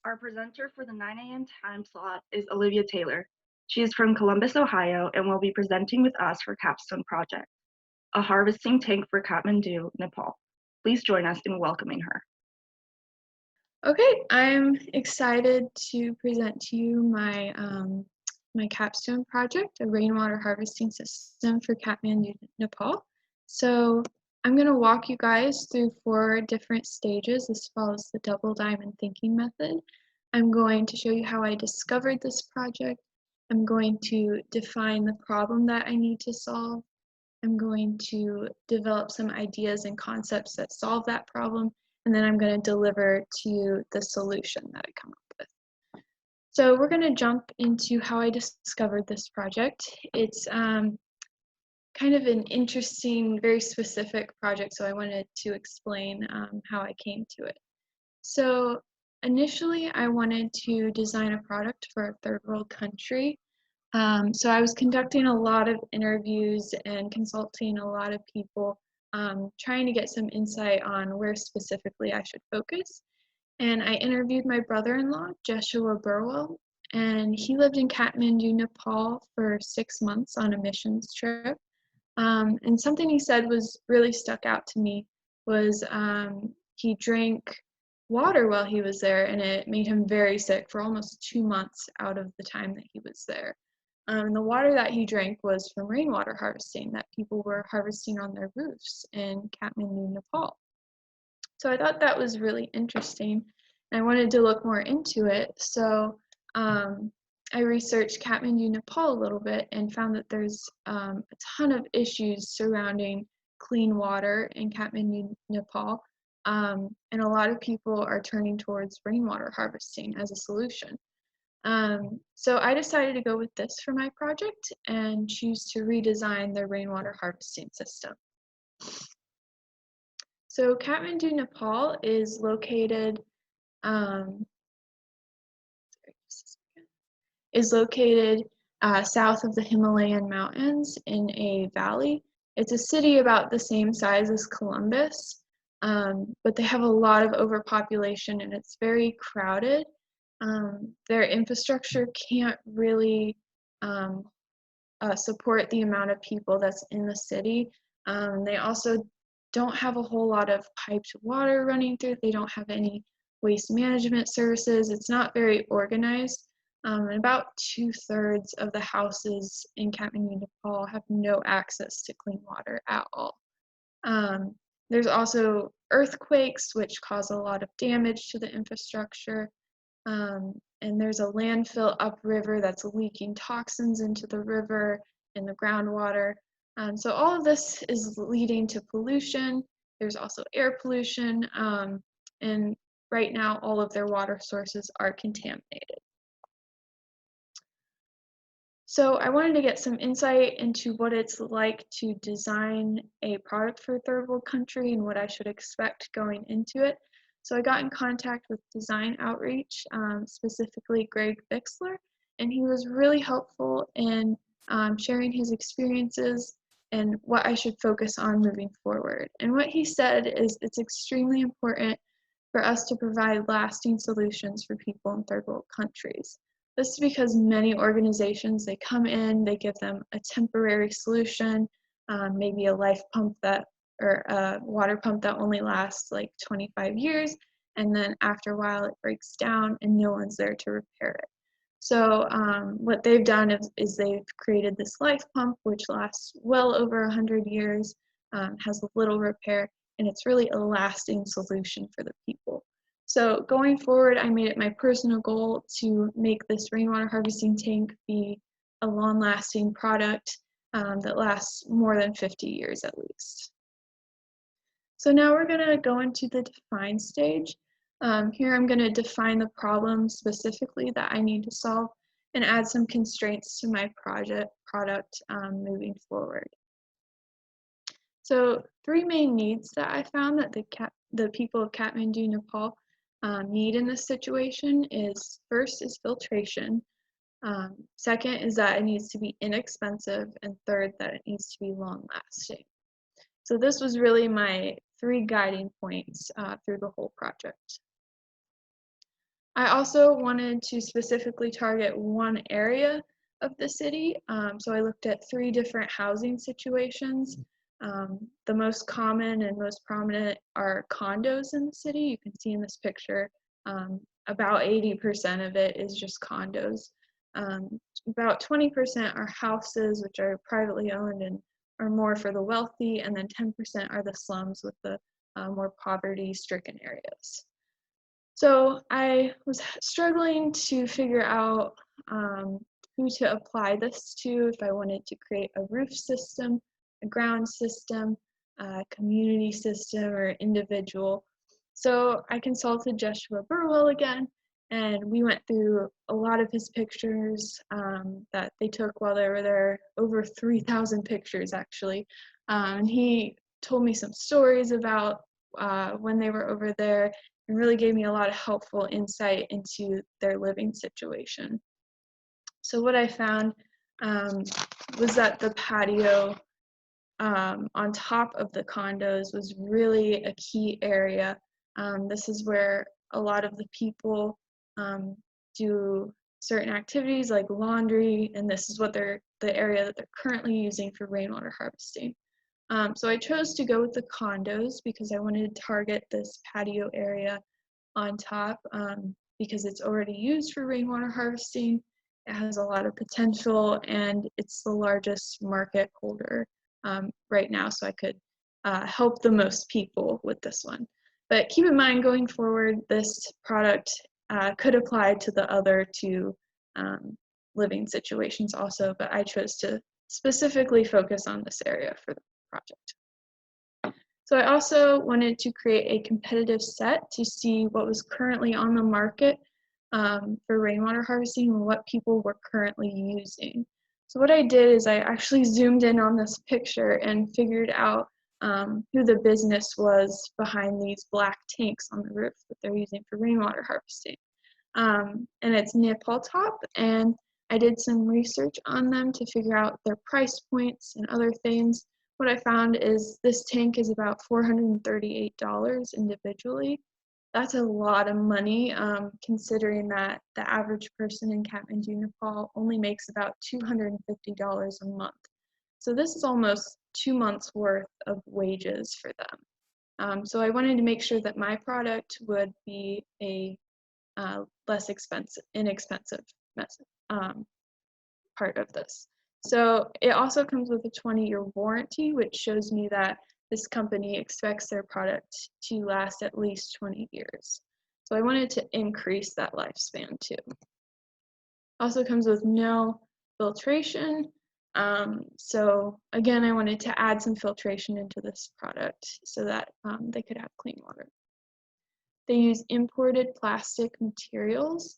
Our presenter for the 9 a.m. time slot is Olivia Taylor. She is from Columbus, Ohio, and will be presenting with us for Capstone Project, a harvesting tank for Kathmandu, Nepal. Please join us in welcoming her. Okay, I'm excited to present to you my Capstone project, a rainwater harvesting system for Kathmandu, Nepal. So I'm going to walk you guys through 4 different stages. This follows the double diamond thinking method. I'm going to show you how I discovered this project. I'm going to define the problem that I need to solve. I'm going to develop some ideas and concepts that solve that problem, and then I'm going to deliver to you the solution that I come up with. So we're going to jump into how I discovered this project. It's kind of an interesting, very specific project, so I wanted to explain how I came to it. So initially, I wanted to design a product for a third world country. So I was conducting a lot of interviews and consulting a lot of people, trying to get some insight on where specifically I should focus. And I interviewed my brother-in-law, JESHUA BURWELL, and he lived in Kathmandu, Nepal for 6 months on a missions trip. And something he said was really stuck out to me was he drank water while he was there, and it made him very sick for almost 2 months out of the time that he was there. The water that he drank was from rainwater harvesting that people were harvesting on their roofs in Kathmandu, Nepal. So I thought that was really interesting. I wanted to look more into it. So I researched Kathmandu, Nepal a little bit and found that there's a ton of issues surrounding clean water in Kathmandu, Nepal. And a lot of people are turning towards rainwater harvesting as a solution. So I decided to go with this for my project and choose to redesign the rainwater harvesting system. So Kathmandu, Nepal is located south of the Himalayan mountains in a valley. It's a city about the same size as Columbus, but they have a lot of overpopulation and it's very crowded. Their infrastructure can't really support the amount of people that's in the city. They also don't have a whole lot of piped water running through. They don't have any waste management services. It's not very organized. And about 2/3 of the houses in Kathmandu, Nepal have no access to clean water at all. There's also earthquakes, which cause a lot of damage to the infrastructure. And there's a landfill upriver that's leaking toxins into the river and the groundwater. So all of this is leading to pollution. There's also air pollution, and right now all of their water sources are contaminated. So I wanted to get some insight into what it's like to design a product for a third world country and what I should expect going into it. So I got in contact with Design Outreach, specifically Greg Bixler, and he was really helpful in sharing his experiences and what I should focus on moving forward. And what he said is it's extremely important for us to provide lasting solutions for people in third world countries. This is because many organizations, they come in, they give them a temporary solution, maybe a life pump or a water pump that only lasts like 25 years, and then after a while it breaks down and no one's there to repair it. So what they've done is they've created this life pump which lasts well over 100 years, has little repair, and it's really a lasting solution for the people. So going forward, I made it my personal goal to make this rainwater harvesting tank be a long-lasting product that lasts more than 50 years at least. So now we're going to go into the define stage. Here I'm going to define the problem specifically that I need to solve and add some constraints to my product moving forward. So 3 main needs that I found that the people of Kathmandu, Nepal need in this situation is, first is filtration, second is that it needs to be inexpensive, and third that it needs to be long lasting. So this was really my 3 guiding points through the whole project. I also wanted to specifically target one area of the city. So I looked at 3 different housing situations. The most common and most prominent are condos in the city. You can see in this picture, about 80% of it is just condos. About 20% are houses, which are privately owned and are more for the wealthy, and then 10% are the slums with the more poverty-stricken areas. So I was struggling to figure out who to apply this to, if I wanted to create a roof system, a ground system, a community system, or individual. So I consulted JESHUA Burwell again, and we went through a lot of his pictures that they took while they were there, over 3,000 pictures actually. And he told me some stories about when they were over there, and really gave me a lot of helpful insight into their living situation. So what I found was that the patio on top of the condos was really a key area. This is where a lot of the people do certain activities like laundry, and this is what the area that they're currently using for rainwater harvesting. So I chose to go with the condos because I wanted to target this patio area on top because it's already used for rainwater harvesting. It has a lot of potential, and it's the largest market holder right now, so I could help the most people with this one. But keep in mind, going forward, this product could apply to the other 2 living situations also, but I chose to specifically focus on this area for the project. So I also wanted to create a competitive set to see what was currently on the market for rainwater harvesting and what people were currently using. So what I did is I actually zoomed in on this picture and figured out who the business was behind these black tanks on the roof that they're using for rainwater harvesting. And it's Nepal top, and I did some research on them to figure out their price points and other things. What I found is this tank is about $438 individually. That's a lot of money, considering that the average person in Kathmandu, Nepal only makes about $250 a month. So this is almost 2 months worth of wages for them. So I wanted to make sure that my product would be a less inexpensive part of this. So it also comes with a 20-year warranty, which shows me that this company expects their product to last at least 20 years. So I wanted to increase that lifespan too. Also comes with no filtration. So again, I wanted to add some filtration into this product so that they could have clean water. They use imported plastic materials.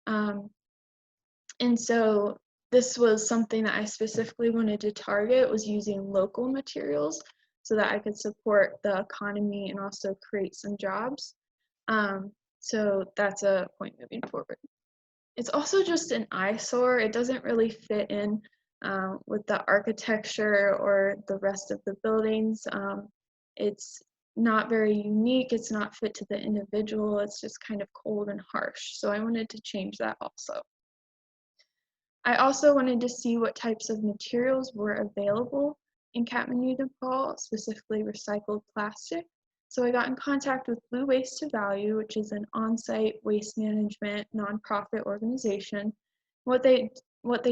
And so this was something that I specifically wanted to target, was using local materials so that I could support the economy and also create some jobs. So that's a point moving forward. It's also just an eyesore. It doesn't really fit in with the architecture or the rest of the buildings. It's not very unique. It's not fit to the individual. It's just kind of cold and harsh. So I wanted to change that also. I also wanted to see what types of materials were available in Kathmandu, Nepal, specifically recycled plastic. So I got in contact with Blue Waste to Value, which is an on-site waste management nonprofit organization. What they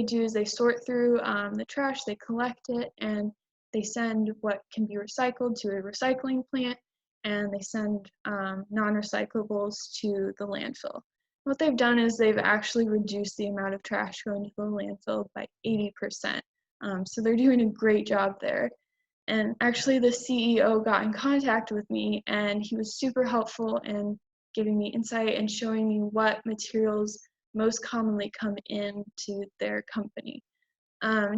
do is they sort through the trash, they collect it, and they send what can be recycled to a recycling plant, and they send non-recyclables to the landfill. What they've done is they've actually reduced the amount of trash going to the landfill by 80%. So they're doing a great job there. And actually the CEO got in contact with me, and he was super helpful in giving me insight and showing me what materials most commonly come into their company.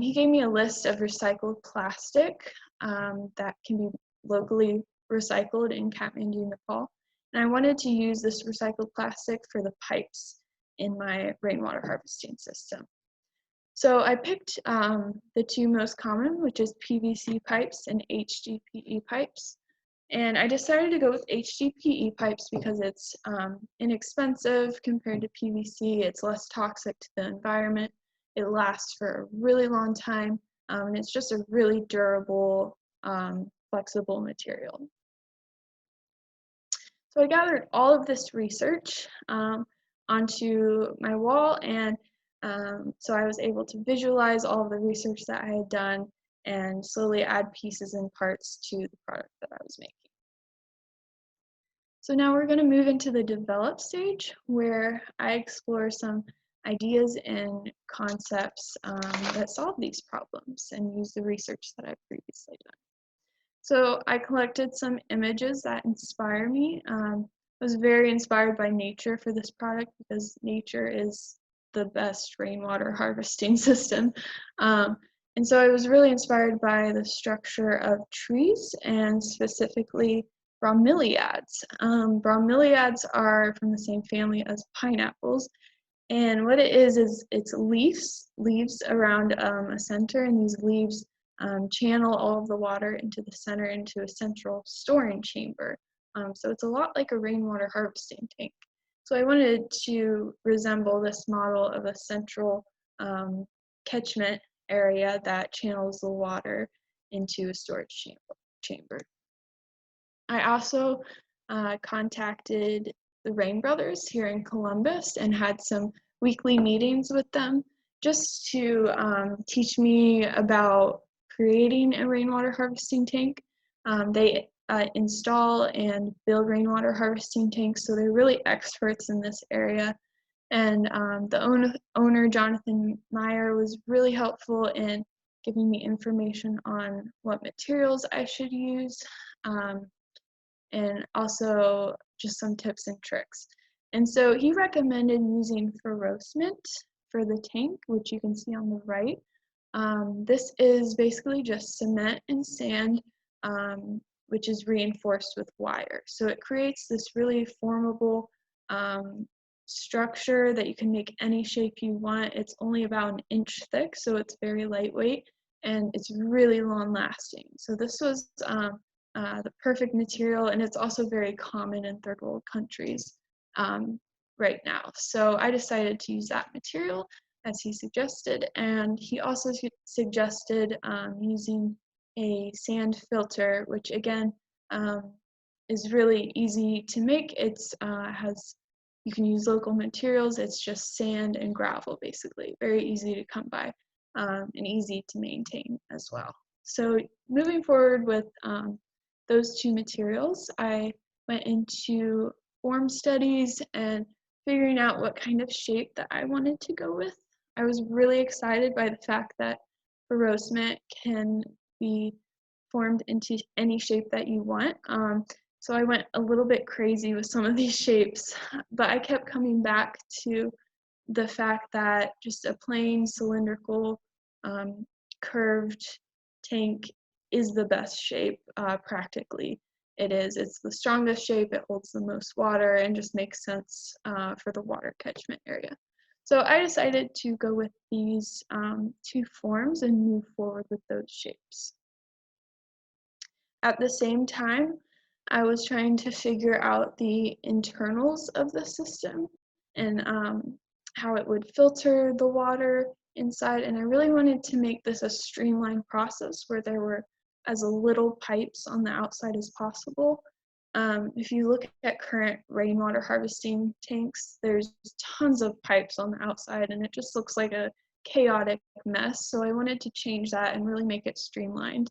He gave me a list of recycled plastic that can be locally recycled in Kathmandu, Nepal. And I wanted to use this recycled plastic for the pipes in my rainwater harvesting system. So I picked the 2 most common, which is PVC pipes and HDPE pipes. And I decided to go with HDPE pipes because it's inexpensive compared to PVC. It's less toxic to the environment. It lasts for a really long time, and it's just a really durable, flexible material. So I gathered all of this research onto my wall, and so I was able to visualize all of the research that I had done and slowly add pieces and parts to the product that I was making. So now we're going to move into the develop stage, where I explore some ideas and concepts that solve these problems and use the research that I've previously done. So I collected some images that inspire me. I was very inspired by nature for this product because nature is the best rainwater harvesting system. And so I was really inspired by the structure of trees and specifically bromeliads. Bromeliads are from the same family as pineapples. And what it is it's leaves around a center, and these leaves channel all of the water into the center into a central storing chamber. So it's a lot like a rainwater harvesting tank. So I wanted to resemble this model of a central catchment area that channels the water into a storage chamber. I also contacted the Rain Brothers here in Columbus and had some weekly meetings with them just to teach me about creating a rainwater harvesting tank. They install and build rainwater harvesting tanks, so they're really experts in this area. And the owner, Jonathan Meyer, was really helpful in giving me information on what materials I should use, and also just some tips and tricks. And so he recommended using ferrocement for the tank, which you can see on the right. This is basically just cement and sand, which is reinforced with wire. So it creates this really formable structure that you can make any shape you want. It's only about an inch thick, so it's very lightweight, and it's really long lasting. So this was the perfect material, and it's also very common in third world countries right now. So I decided to use that material as he suggested, and he also suggested using a sand filter, which again is really easy to make. You can use local materials. It's just sand and gravel, basically. Very easy to come by and easy to maintain as well. So moving forward with those two materials, I went into form studies and figuring out what kind of shape that I wanted to go with. I was really excited by the fact that ferrocement can be formed into any shape that you want. So I went a little bit crazy with some of these shapes, but I kept coming back to the fact that just a plain cylindrical curved tank is the best shape practically. It's the strongest shape, it holds the most water, and just makes sense for the water catchment area. So I decided to go with these two forms and move forward with those shapes. At the same time, I was trying to figure out the internals of the system and how it would filter the water inside, and I really wanted to make this a streamlined process where there were as little pipes on the outside as possible. If you look at current rainwater harvesting tanks, there's tons of pipes on the outside, and it just looks like a chaotic mess. So I wanted to change that and really make it streamlined.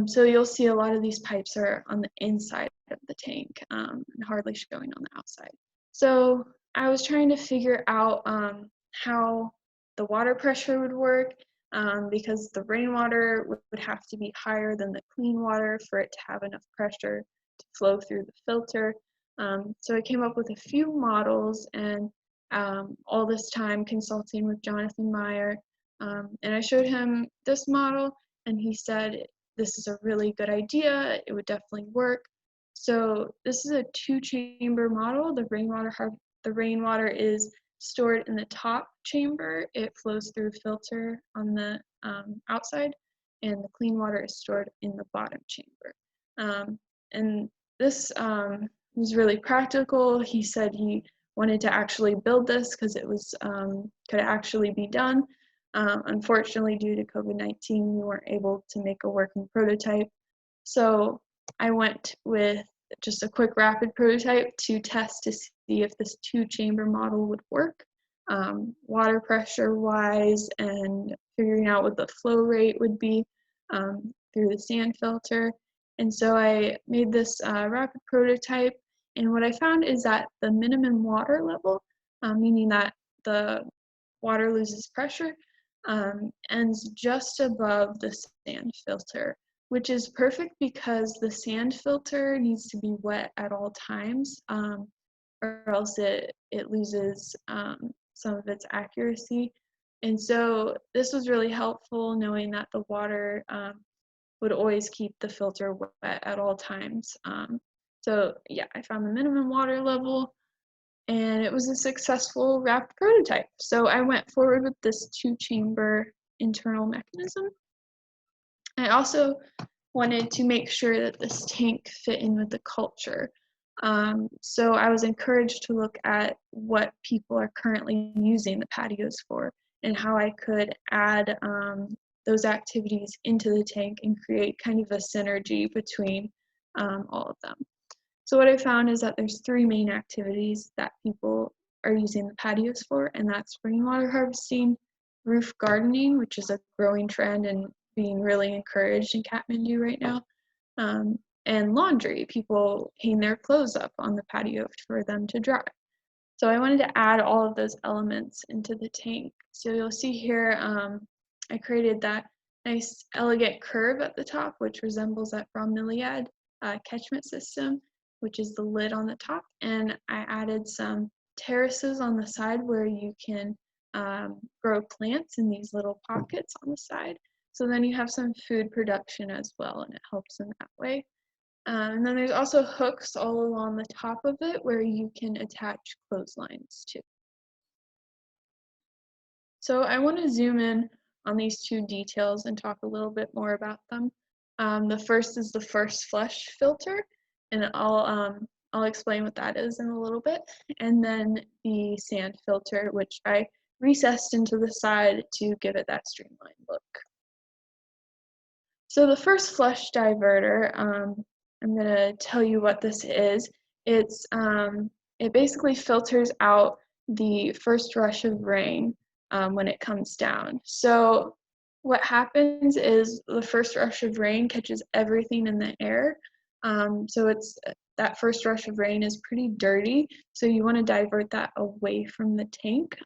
So you'll see a lot of these pipes are on the inside of the tank and hardly showing on the outside. So I was trying to figure out how the water pressure would work, because the rainwater would have to be higher than the clean water for it to have enough pressure to flow through the filter. So I came up with a few models, and all this time consulting with Jonathan Meyer, and I showed him this model, and he said, this is a really good idea, it would definitely work. So this is a 2-chamber model. The rainwater is stored in the top chamber. It flows through a filter on the outside, and the clean water is stored in the bottom chamber. And this was really practical. He said he wanted to actually build this because it was could actually be done. Unfortunately, due to COVID-19, we weren't able to make a working prototype. So I went with just a quick rapid prototype to test to see if this 2-chamber model would work, water pressure wise, and figuring out what the flow rate would be through the sand filter. And so I made this rapid prototype, and what I found is that the minimum water level, meaning that the water loses pressure, ends just above the sand filter, which is perfect because the sand filter needs to be wet at all times, or else it loses some of its accuracy. And so this was really helpful, knowing that the water would always keep the filter wet at all times. So yeah, I found the minimum water level, and it was a successful rapid prototype. So I went forward with this 2-chamber internal mechanism. I also wanted to make sure that this tank fit in with the culture. So I was encouraged to look at what people are currently using the patios for and how I could add those activities into the tank and create kind of a synergy between all of them. So what I found is that there's 3 main activities that people are using the patios for, and that's rainwater harvesting, roof gardening, which is a growing trend and being really encouraged in Kathmandu right now, and laundry. People hang their clothes up on the patio for them to dry. So I wanted to add all of those elements into the tank. So you'll see here, I created that nice elegant curve at the top, which resembles that bromeliad catchment system, which is the lid on the top. And I added some terraces on the side where you can grow plants in these little pockets on the side. So then you have some food production as well, and it helps in that way. And then there's also hooks all along the top of it where you can attach clotheslines to. So I want to zoom in on these 2 details and talk a little bit more about them. The first is the first flush filter, and I'll explain what that is in a little bit. And then the sand filter, which I recessed into the side to give it that streamlined look. So the first flush diverter, I'm going to tell you what this is. It basically filters out the first rush of rain when it comes down. So what happens is the first rush of rain catches everything in the air. So that first rush of rain is pretty dirty. So you want to divert that away from the tank,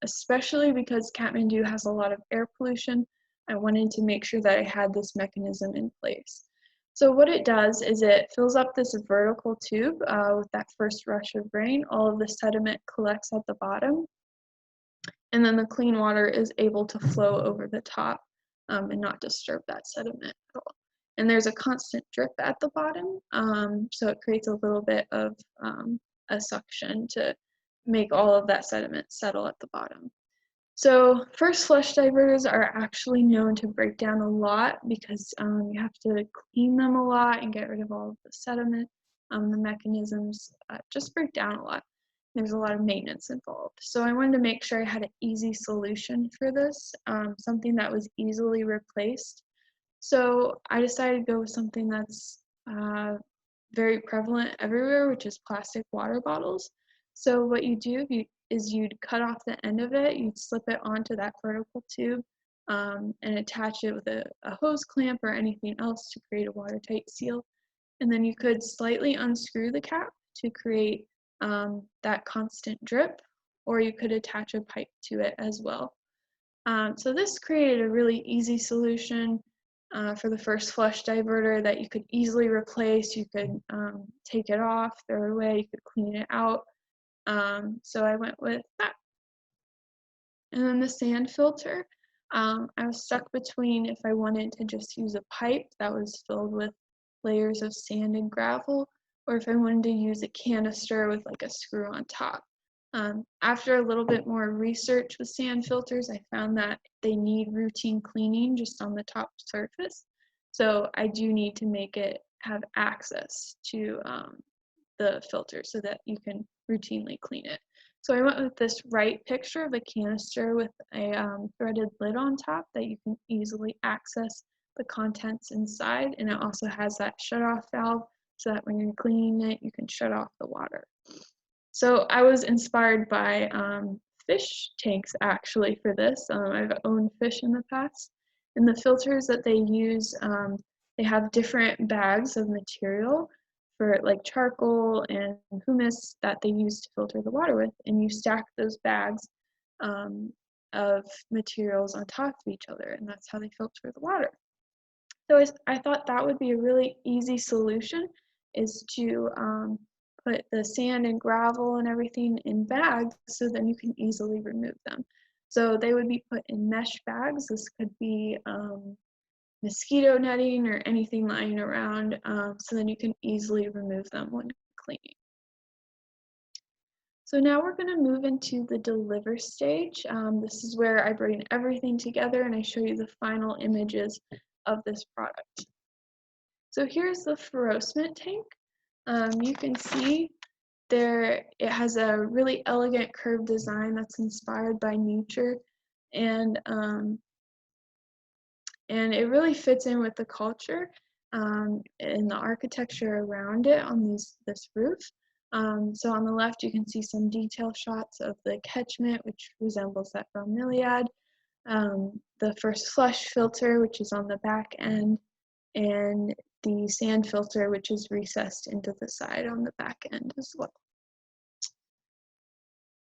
especially because Kathmandu has a lot of air pollution. I wanted to make sure that I had this mechanism in place. So what it does is it fills up this vertical tube with that first rush of rain. All of the sediment collects at the bottom, and then the clean water is able to flow over the top and not disturb that sediment at all. And there's a constant drip at the bottom, so it creates a little bit of a suction to make all of that sediment settle at the bottom. So first flush diverters are actually known to break down a lot because you have to clean them a lot and get rid of all of the sediment. The mechanisms just break down a lot. There's a lot of maintenance involved. So I wanted to make sure I had an easy solution for this, something that was easily replaced. So I decided to go with something that's very prevalent everywhere, which is plastic water bottles. So what you do is you'd cut off the end of it, you'd slip it onto that vertical tube and attach it with a hose clamp or anything else to create a watertight seal. And then you could slightly unscrew the cap to create that constant drip, or you could attach a pipe to it as well. So this created a really easy solution for the first flush diverter that you could easily replace. You could take it off, throw it away, you could clean it out. So I went with that. And then the sand filter, I was stuck between if I wanted to just use a pipe that was filled with layers of sand and gravel, or if I wanted to use a canister with like a screw on top. After a little bit more research with sand filters, I found that they need routine cleaning just on the top surface. So I do need to make it have access to the filter so that you can routinely clean it. So I went with this right picture of a canister with a threaded lid on top that you can easily access the contents inside, and it also has that shut-off valve so that when you're cleaning it, you can shut off the water. So I was inspired by fish tanks actually for this. I've owned fish in the past, and the filters that they use, they have different bags of material for like charcoal and humus that they use to filter the water with, and you stack those bags of materials on top of each other, and that's how they filter the water. So I thought that would be a really easy solution, is to put the sand and gravel and everything in bags so then you can easily remove them. So they would be put in mesh bags. This could be mosquito netting or anything lying around, so then you can easily remove them when cleaning. So now we're going to move into the deliver stage. This is where I bring everything together and I show you the final images of this product. So here's the Ferocement tank. You can see there it has a really elegant curved design that's inspired by nature, and it really fits in with the culture and the architecture around it on this roof. So on the left you can see some detail shots of the catchment, which resembles that bromeliad, the first flush filter, which is on the back end, and the sand filter, which is recessed into the side on the back end as well.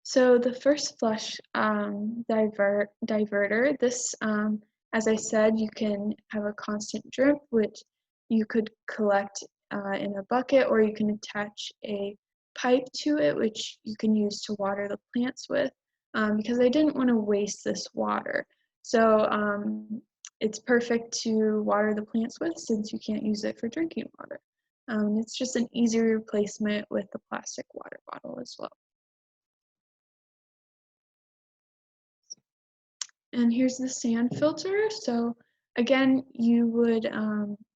So the first flush diverter, this, as I said, you can have a constant drip, which you could collect in a bucket, or you can attach a pipe to it, which you can use to water the plants with, because I didn't want to waste this water. So it's perfect to water the plants with since you can't use it for drinking water. It's just an easy replacement with the plastic water bottle as well. And here's the sand filter. So again, you would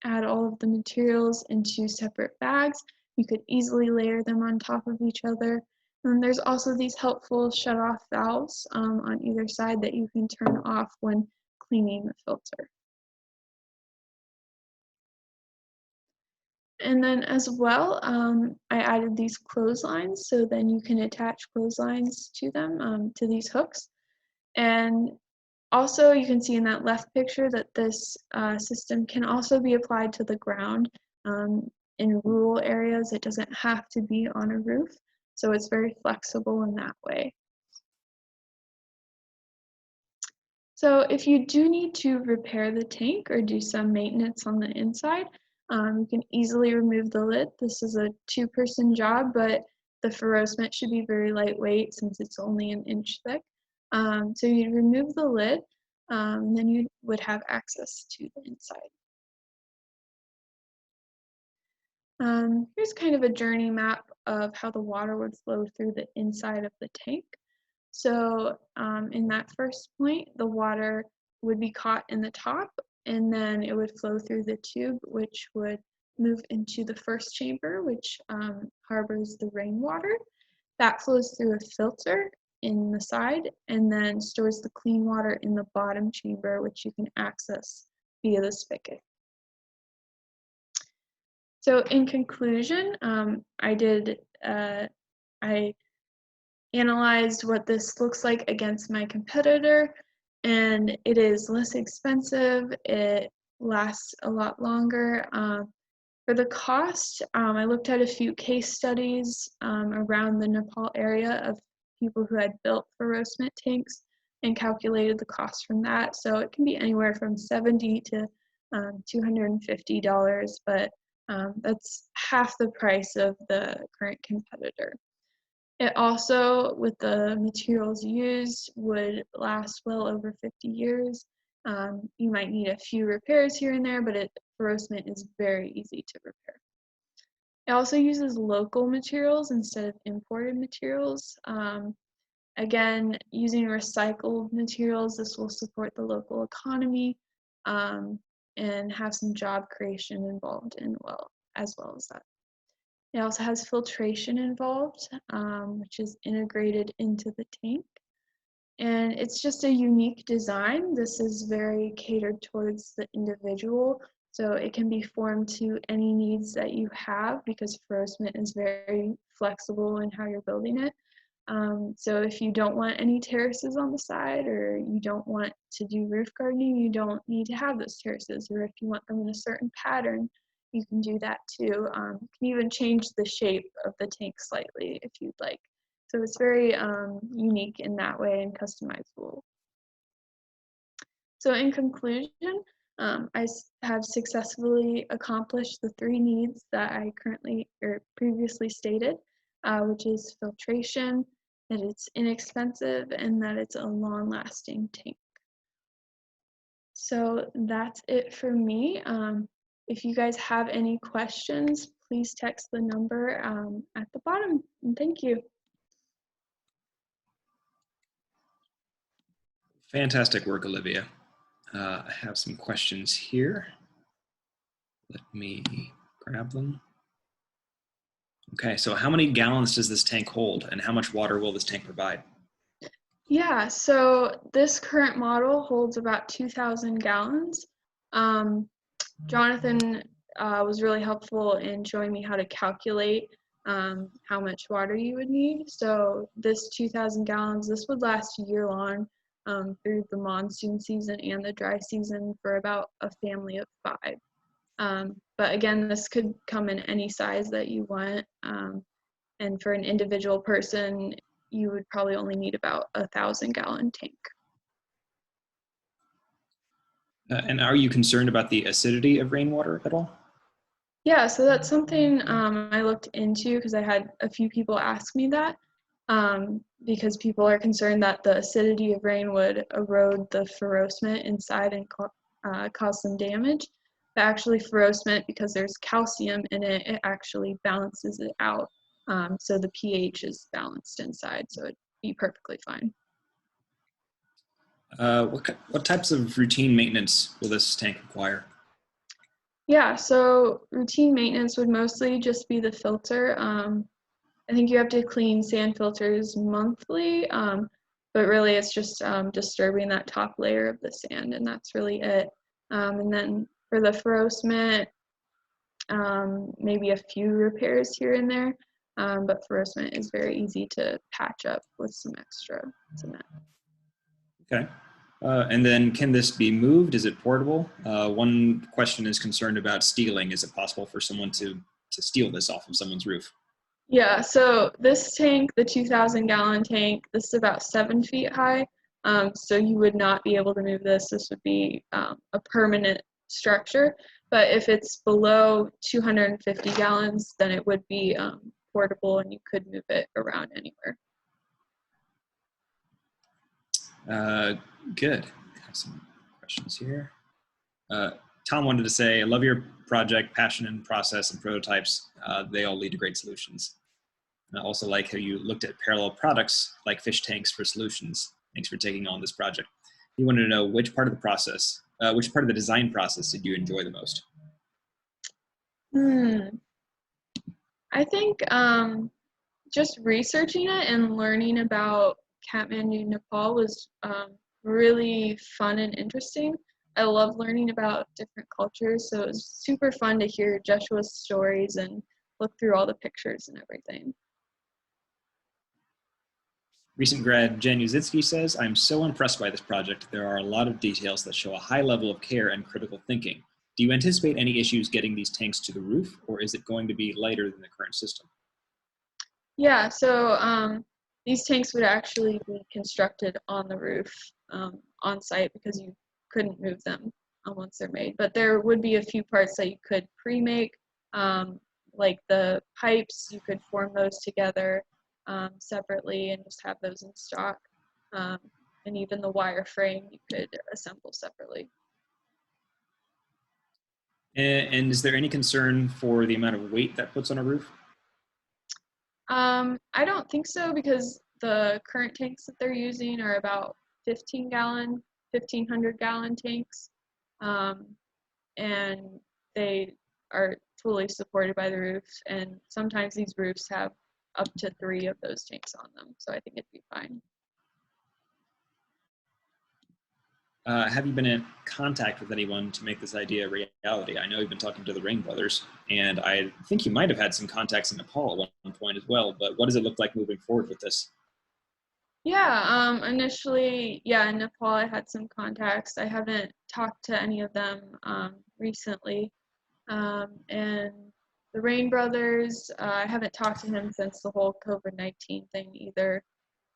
add all of the materials into separate bags. You could easily layer them on top of each other. And there's also these helpful shut-off valves on either side that you can turn off when cleaning the filter. And then as well, I added these clotheslines, so then you can attach clotheslines to them, to these hooks. And also, you can see in that left picture that this system can also be applied to the ground. In rural areas, it doesn't have to be on a roof, so it's very flexible in that way. So if you do need to repair the tank or do some maintenance on the inside, you can easily remove the lid. This is a two-person job, but the Ferocement should be very lightweight since it's only an inch thick. So you'd remove the lid, then you would have access to the inside. Here's kind of a journey map of how the water would flow through the inside of the tank. So in that first point, the water would be caught in the top, and then it would flow through the tube, which would move into the first chamber, which harbors the rainwater. That flows through a filter in the side, and then stores the clean water in the bottom chamber, which you can access via the spigot. So in conclusion, I analyzed what this looks like against my competitor, and it is less expensive, it lasts a lot longer. For the cost, I looked at a few case studies around the Nepal area of people who had built Ferocement tanks and calculated the cost from that. So it can be anywhere from $70 to $250, but that's half the price of the current competitor. It also, with the materials used, would last well over 50 years. You might need a few repairs here and there, but Ferocement is very easy to repair. It also uses local materials instead of imported materials. Again, using recycled materials, this will support the local economy and have some job creation involved as as well as that. It also has filtration involved, which is integrated into the tank. And it's just a unique design. This is very catered towards the individual, so it can be formed to any needs that you have because Ferocement is very flexible in how you're building it. So if you don't want any terraces on the side, or you don't want to do roof gardening, you don't need to have those terraces. Or if you want them in a certain pattern, you can do that too. You can even change the shape of the tank slightly if you'd like. So it's very unique in that way and customizable. So in conclusion, I have successfully accomplished the 3 needs that I currently or previously stated, which is filtration, that it's inexpensive, and that it's a long-lasting tank. So that's it for me. If you guys have any questions, please text the number at the bottom, and thank you. Fantastic work, Olivia. I have some questions here. Let me grab them. Okay, so how many gallons does this tank hold, and how much water will this tank provide? Yeah, so this current model holds about 2,000 gallons. Jonathan was really helpful in showing me how to calculate how much water you would need. So this 2,000 gallons, this would last year long through the monsoon season and the dry season for about a family of 5. But again, this could come in any size that you want. And for an individual person, you would probably only need about 1,000-gallon tank. And are you concerned about the acidity of rainwater at all? Yeah, so that's something I looked into because I had a few people ask me that because people are concerned that the acidity of rain would erode the ferocement inside and cause some damage. But actually ferocement, because there's calcium in it, it actually balances it out. So the pH is balanced inside, so it'd be perfectly fine. What types of routine maintenance will this tank require? Yeah, so routine maintenance would mostly just be the filter. I think you have to clean sand filters monthly, but really it's just disturbing that top layer of the sand, and that's really it. And then for the ferocement, maybe a few repairs here and there, but ferocement is very easy to patch up with some extra cement. Okay. And then can this be moved? Is it portable? One question is concerned about stealing. Is it possible for someone to steal this off of someone's roof? Yeah, so this tank, the 2,000-gallon tank, this is about 7 feet high. So you would not be able to move this. This would be a permanent structure. But if it's below 250 gallons, then it would be portable and you could move it around anywhere. Good. I have some questions here. Tom wanted to say, I love your project, passion and process and prototypes. They all lead to great solutions. And I also like how you looked at parallel products like fish tanks for solutions. Thanks for taking on this project. He wanted to know which part of the process, which part of the design process did you enjoy the most? I think just researching it and learning about Kathmandu, Nepal was really fun and interesting. I love learning about different cultures, so it was super fun to hear JESHUA's stories and look through all the pictures and everything. Recent grad Jen Uzitsky says, I'm so impressed by this project. There are a lot of details that show a high level of care and critical thinking. Do you anticipate any issues getting these tanks to the roof, or is it going to be lighter than the current system? Yeah, so these tanks would actually be constructed on the roof on site because you couldn't move them once they're made. But there would be a few parts that you could pre-make, like the pipes, you could form those together separately and just have those in stock. And even the wire frame you could assemble separately. And is there any concern for the amount of weight that puts on a roof? I don't think so because the current tanks that they're using are about 1,500-gallon tanks. And they are fully supported by the roofs, and sometimes these roofs have up to 3 of those tanks on them, so I think it'd be fine. Have you been in contact with anyone to make this idea a reality? I know you've been talking to the Rain brothers, and I think you might have had some contacts in Nepal at one point as well, but what does it look like moving forward with this? Yeah, initially, yeah, in Nepal I had some contacts. I haven't talked to any of them recently. And the Rain brothers, I haven't talked to him since the whole COVID-19 thing either.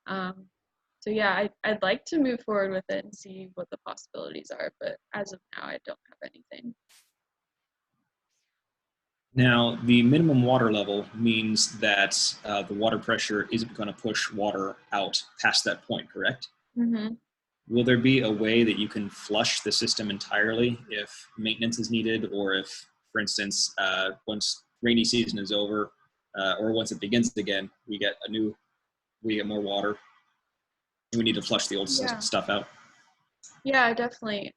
So yeah, I'd like to move forward with it and see what the possibilities are, but as of now, I don't have anything. Now, the minimum water level means that the water pressure isn't going to push water out past that point, correct? Mm-hmm. Will there be a way that you can flush the system entirely if maintenance is needed, or if, for instance, once rainy season is over, or once it begins again, we get more water, and we need to flush the old stuff out? Yeah, definitely.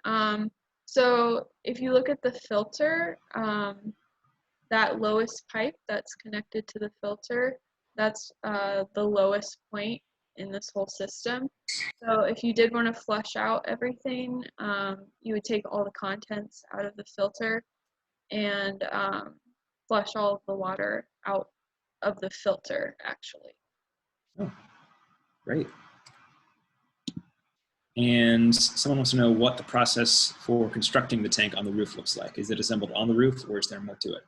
So if you look at the filter, that lowest pipe that's connected to the filter, that's the lowest point in this whole system. So if you did want to flush out everything, you would take all the contents out of the filter and flush all of the water out of the filter, actually. Oh, great. And someone wants to know what the process for constructing the tank on the roof looks like. Is it assembled on the roof, or is there more to it?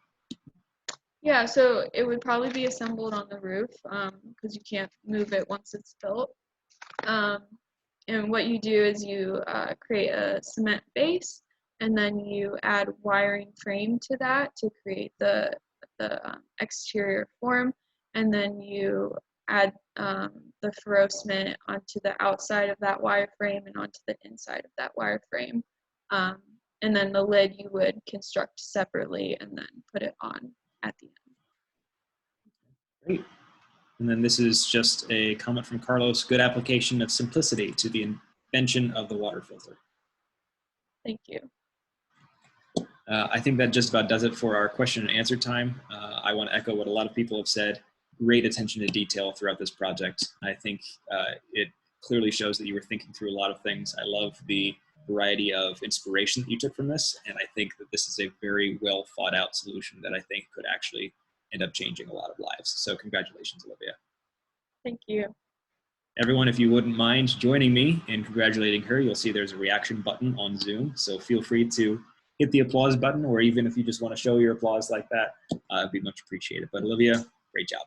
Yeah, so it would probably be assembled on the roof because you can't move it once it's built. And what you do is you create a cement base, and then you add wiring frame to that to create the exterior form, and then you add the ferro cement onto the outside of that wire frame and onto the inside of that wire frame. And then the lid you would construct separately and then put it on at the end. Great. And then this is just a comment from Carlos: good application of simplicity to the invention of the water filter. Thank you. I think that just about does it for our question and answer time. I want to echo what a lot of people have said. Great attention to detail throughout this project. I think it clearly shows that you were thinking through a lot of things. I love the variety of inspiration that you took from this, and I think that this is a very well thought out solution that I think could actually end up changing a lot of lives. So congratulations, Olivia. Thank you. Everyone, if you wouldn't mind joining me in congratulating her, you'll see there's a reaction button on Zoom. So feel free to hit the applause button, or even if you just want to show your applause like that, it'd be much appreciated. But Olivia, great job.